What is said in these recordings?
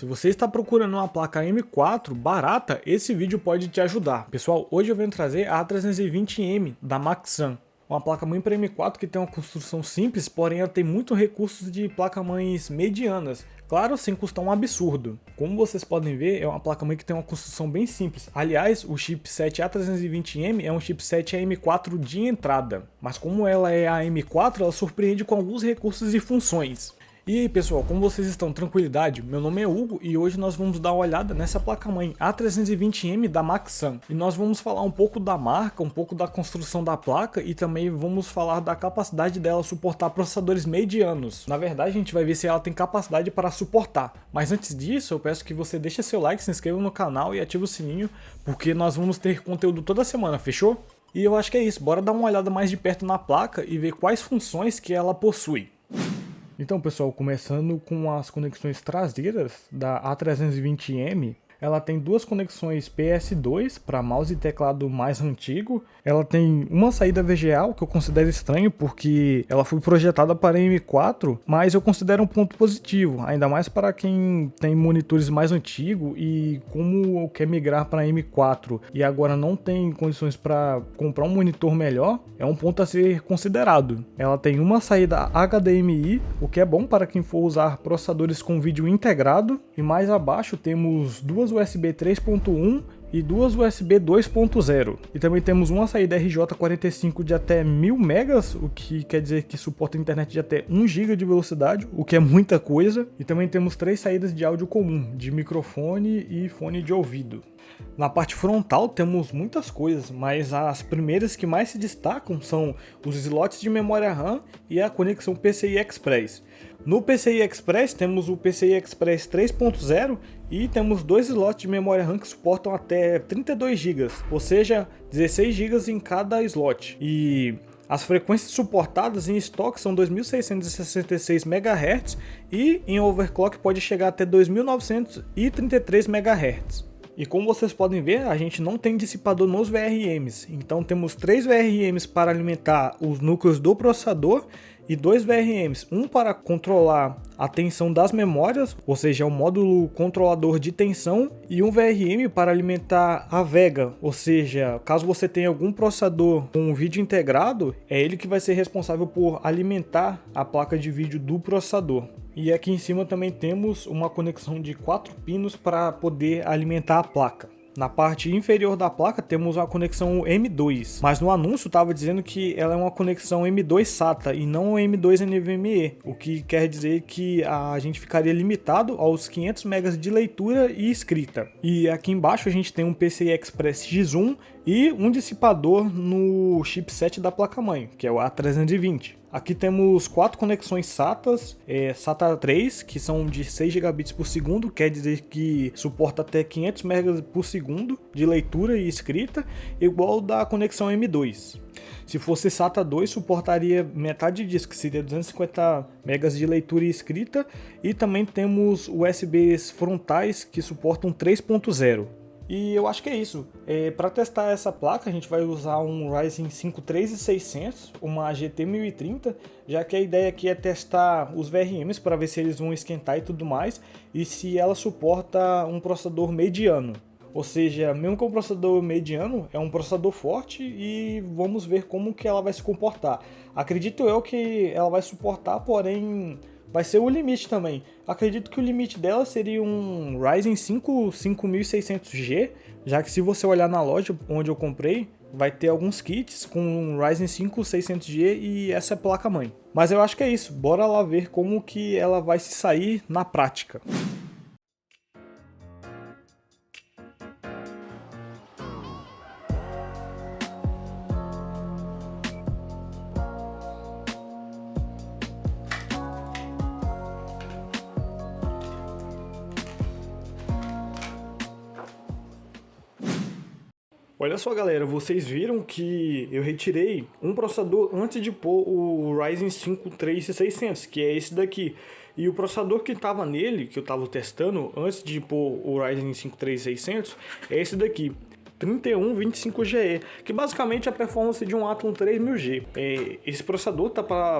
Se você está procurando uma placa M4 barata, esse vídeo pode te ajudar. Pessoal, hoje eu venho trazer a A320M da Maxxam. Uma placa-mãe para M4 que tem uma construção simples, porém ela tem muitos recursos de placa-mães medianas. Claro, sem custar um absurdo. Como vocês podem ver, é uma placa-mãe que tem uma construção bem simples. Aliás, o chipset A320M é um chipset AM4 de entrada. Mas como ela é a AM4, ela surpreende com alguns recursos e funções. E aí pessoal, como vocês estão? Tranquilidade? Meu nome é Hugo e hoje nós vamos dar uma olhada nessa placa-mãe A320M da Maxxam. E nós vamos falar um pouco da marca, um pouco da construção da placa e também vamos falar da capacidade dela suportar processadores medianos. Na verdade a gente vai ver se ela tem capacidade para suportar. Mas antes disso eu peço que você deixe seu like, se inscreva no canal e ative o sininho, porque nós vamos ter conteúdo toda semana, fechou? E eu acho que é isso, bora dar uma olhada mais de perto na placa e ver quais funções que ela possui. Então pessoal, começando com as conexões traseiras da A320M, ela tem duas conexões PS2 para mouse e teclado mais antigo. Ela tem uma saída VGA, o que eu considero estranho porque ela foi projetada para M4, mas eu considero um ponto positivo, ainda mais para quem tem monitores mais antigos e como quer migrar para M4 e agora não tem condições para comprar um monitor melhor, é um ponto a ser considerado. Ela tem uma saída HDMI, o que é bom para quem for usar processadores com vídeo integrado, e mais abaixo temos duas USB 3.1 e duas USB 2.0. E também temos uma saída RJ45 de até 1000 megas, o que quer dizer que suporta internet de até 1 GB de velocidade, o que é muita coisa. E também temos três saídas de áudio comum, de microfone e fone de ouvido. Na parte frontal temos muitas coisas, mas as primeiras que mais se destacam são os slots de memória RAM e a conexão PCI Express. No PCI Express temos o PCI Express 3.0 e temos dois slots de memória RAM que suportam até 32 GB, ou seja, 16 GB em cada slot. E as frequências suportadas em estoque são 2666 MHz e em overclock pode chegar até 2933 MHz. E como vocês podem ver, a gente não tem dissipador nos VRMs, então temos 3 VRMs para alimentar os núcleos do processador e 2 VRMs, um para controlar a tensão das memórias, ou seja, o módulo controlador de tensão, e um VRM para alimentar a Vega, ou seja, caso você tenha algum processador com vídeo integrado, é ele que vai ser responsável por alimentar a placa de vídeo do processador. E aqui em cima também temos uma conexão de 4 pinos para poder alimentar a placa. Na parte inferior da placa temos uma conexão M2, mas no anúncio estava dizendo que ela é uma conexão M2 SATA e não M2 NVMe, o que quer dizer que a gente ficaria limitado aos 500 MB de leitura e escrita. E aqui embaixo a gente tem um PCI Express X1 e um dissipador no chipset da placa-mãe, que é o A320. Aqui temos 4 conexões SATAs, SATA 3, que são de 6 gigabits por segundo, quer dizer que suporta até 500 megas por segundo de leitura e escrita, igual da conexão M2. Se fosse SATA 2, suportaria metade disso, que seria 250 megas de leitura e escrita, e também temos USBs frontais que suportam 3.0. E eu acho que é isso. Para testar essa placa a gente vai usar um Ryzen 5 3600, uma GT 1030, já que a ideia aqui é testar os VRMs para ver se eles vão esquentar e tudo mais, e se ela suporta um processador mediano. Ou seja, mesmo que um processador mediano, é um processador forte e vamos ver como que ela vai se comportar. Acredito eu que ela vai suportar, porém vai ser o limite também. Acredito que o limite dela seria um Ryzen 5 5600G, já que se você olhar na loja onde eu comprei, vai ter alguns kits com um Ryzen 5 600G e essa é a placa-mãe. Mas eu acho que é isso, bora lá ver como que ela vai se sair na prática. Olha só galera, vocês viram que eu retirei um processador antes de pôr o Ryzen 5 3600, que é esse daqui. E o processador que estava nele, que eu estava testando antes de pôr o Ryzen 5 3600, é esse daqui. 3125GE, que basicamente é a performance de um Athlon 3000G. Esse processador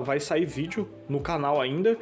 vai sair vídeo no canal ainda,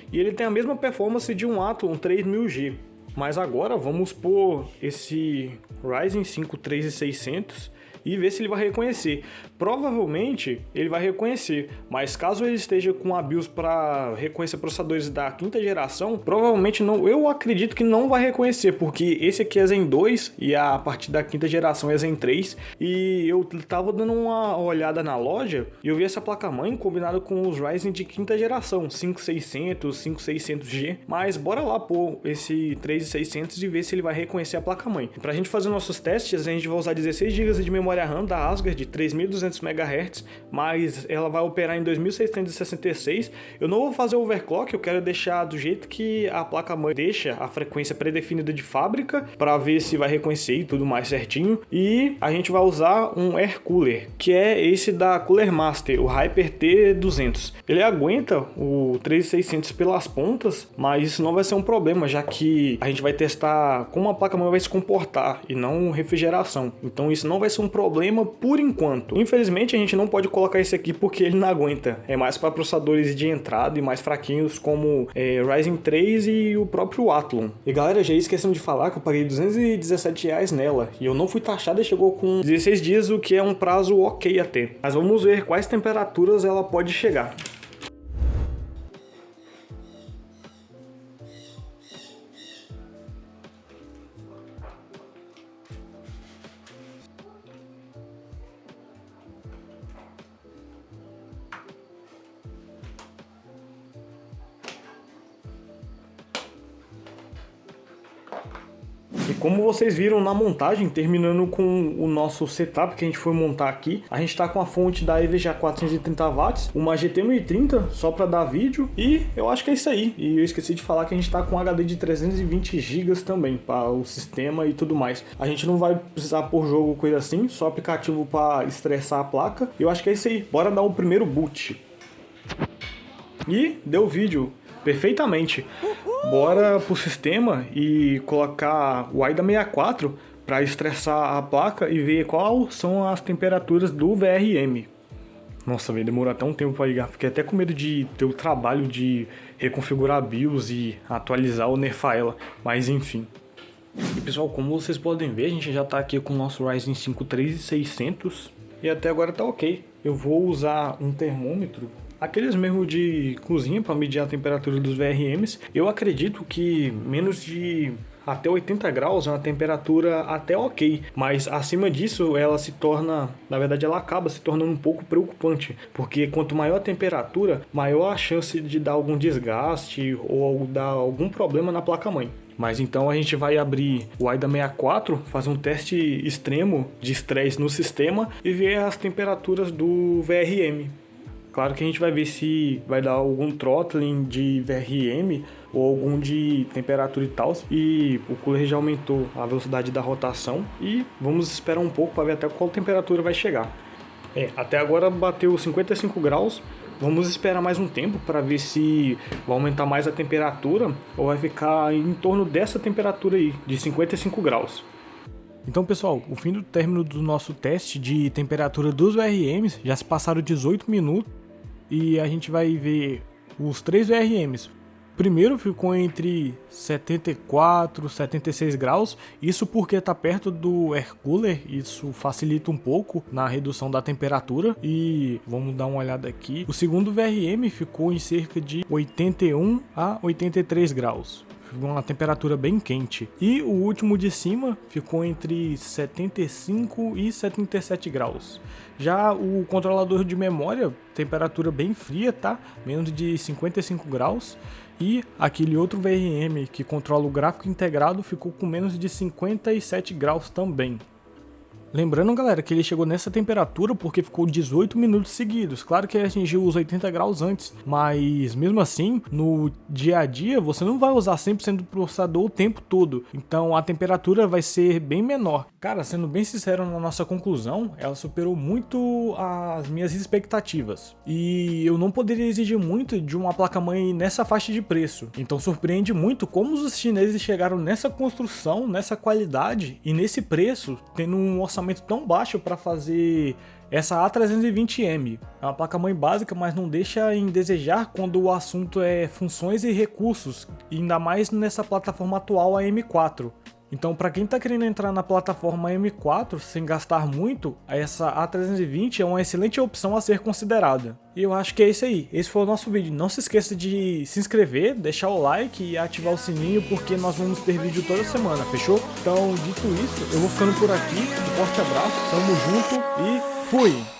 e ele tem a mesma performance de um Athlon 3000G. Mas agora vamos pôr esse Ryzen 5 3600 e ver se ele vai reconhecer. Provavelmente ele vai reconhecer, mas caso ele esteja com a BIOS para reconhecer processadores da quinta geração, provavelmente não, eu acredito que não vai reconhecer, porque esse aqui é Zen 2 e a partir da quinta geração é Zen 3, e eu tava dando uma olhada na loja e eu vi essa placa-mãe combinada com os Ryzen de quinta geração, 5600, 5600G, mas bora lá pôr esse 3600 e ver se ele vai reconhecer a placa-mãe. Pra gente fazer nossos testes, a gente vai usar 16 GB de memória RAM da Asgard de 3200 MHz, mas ela vai operar em 2666. Eu não vou fazer overclock, eu quero deixar do jeito que a placa-mãe deixa a frequência pré-definida de fábrica, para ver se vai reconhecer e tudo mais certinho. E a gente vai usar um Air Cooler, que é esse da Cooler Master, o Hyper T200. Ele aguenta o 3600 pelas pontas, mas isso não vai ser um problema, já que a gente vai testar como a placa-mãe vai se comportar e não refrigeração. Então isso não vai ser um problema por enquanto. Infelizmente a gente não pode colocar esse aqui porque ele não aguenta. É mais para processadores de entrada e mais fraquinhos como Ryzen 3 e o próprio Athlon. E galera, já esquecendo de falar que eu paguei R$217 nela e eu não fui taxado e chegou com 16 dias, o que é um prazo ok até. Mas vamos ver quais temperaturas ela pode chegar. E como vocês viram na montagem, terminando com o nosso setup que a gente foi montar aqui, a gente tá com a fonte da EVGA 430 watts, uma GT 1030 só para dar vídeo, e eu acho que é isso aí. E eu esqueci de falar que a gente tá com um HD de 320 GB também para o sistema e tudo mais. A gente não vai precisar pôr jogo, coisa assim, só aplicativo para estressar a placa. Eu acho que é isso aí. Bora dar o primeiro boot. E deu vídeo perfeitamente. Bora pro sistema e colocar o AIDA 64 para estressar a placa e ver quais são as temperaturas do VRM. Nossa, velho, demorou até um tempo para ligar. Fiquei até com medo de ter o trabalho de reconfigurar a BIOS e atualizar ou nerfar ela, mas enfim. E pessoal, como vocês podem ver, a gente já tá aqui com o nosso Ryzen 5 3600 e até agora tá ok. Eu vou usar um termômetro, aqueles mesmo de cozinha, para medir a temperatura dos VRMs. Eu acredito que menos de até 80 graus é uma temperatura até ok, mas acima disso ela se torna, na verdade ela acaba se tornando um pouco preocupante, porque quanto maior a temperatura, maior a chance de dar algum desgaste ou dar algum problema na placa-mãe. Mas então a gente vai abrir o AIDA 64, fazer um teste extremo de estresse no sistema e ver as temperaturas do VRM. Claro que a gente vai ver se vai dar algum throttling de VRM ou algum de temperatura e tal. E o cooler já aumentou a velocidade da rotação e vamos esperar um pouco para ver até qual temperatura vai chegar. Até agora bateu 55 graus. Vamos esperar mais um tempo para ver se vai aumentar mais a temperatura ou vai ficar em torno dessa temperatura aí, de 55 graus. Então pessoal, o fim do término do nosso teste de temperatura dos VRMs, já se passaram 18 minutos e a gente vai ver os 3 VRMs. O primeiro ficou entre 74 e 76 graus, isso porque está perto do air cooler, isso facilita um pouco na redução da temperatura. E vamos dar uma olhada aqui, o segundo VRM ficou em cerca de 81 a 83 graus. Uma temperatura bem quente. E o último de cima ficou entre 75 e 77 graus. Já o controlador de memória, temperatura bem fria, tá? Menos de 55 graus. E aquele outro VRM que controla o gráfico integrado ficou com menos de 57 graus também. Lembrando, galera, que ele chegou nessa temperatura porque ficou 18 minutos seguidos. Claro que ele atingiu os 80 graus antes, mas mesmo assim, no dia a dia, você não vai usar 100% do processador o tempo todo. Então a temperatura vai ser bem menor. Cara, sendo bem sincero na nossa conclusão, ela superou muito as minhas expectativas. E eu não poderia exigir muito de uma placa-mãe nessa faixa de preço. Então surpreende muito como os chineses chegaram nessa construção, nessa qualidade e nesse preço, tendo um orçamento tão baixo para fazer Essa A320M é uma placa-mãe básica, mas não deixa em desejar quando o assunto é funções e recursos, e ainda mais nessa plataforma atual, a M4. Então, para quem está querendo entrar na plataforma M4 sem gastar muito, essa A320 é uma excelente opção a ser considerada. E eu acho que é isso aí. Esse foi o nosso vídeo. Não se esqueça de se inscrever, deixar o like e ativar o sininho, porque nós vamos ter vídeo toda semana, fechou? Então, dito isso, eu vou ficando por aqui. Um forte abraço, tamo junto e fui!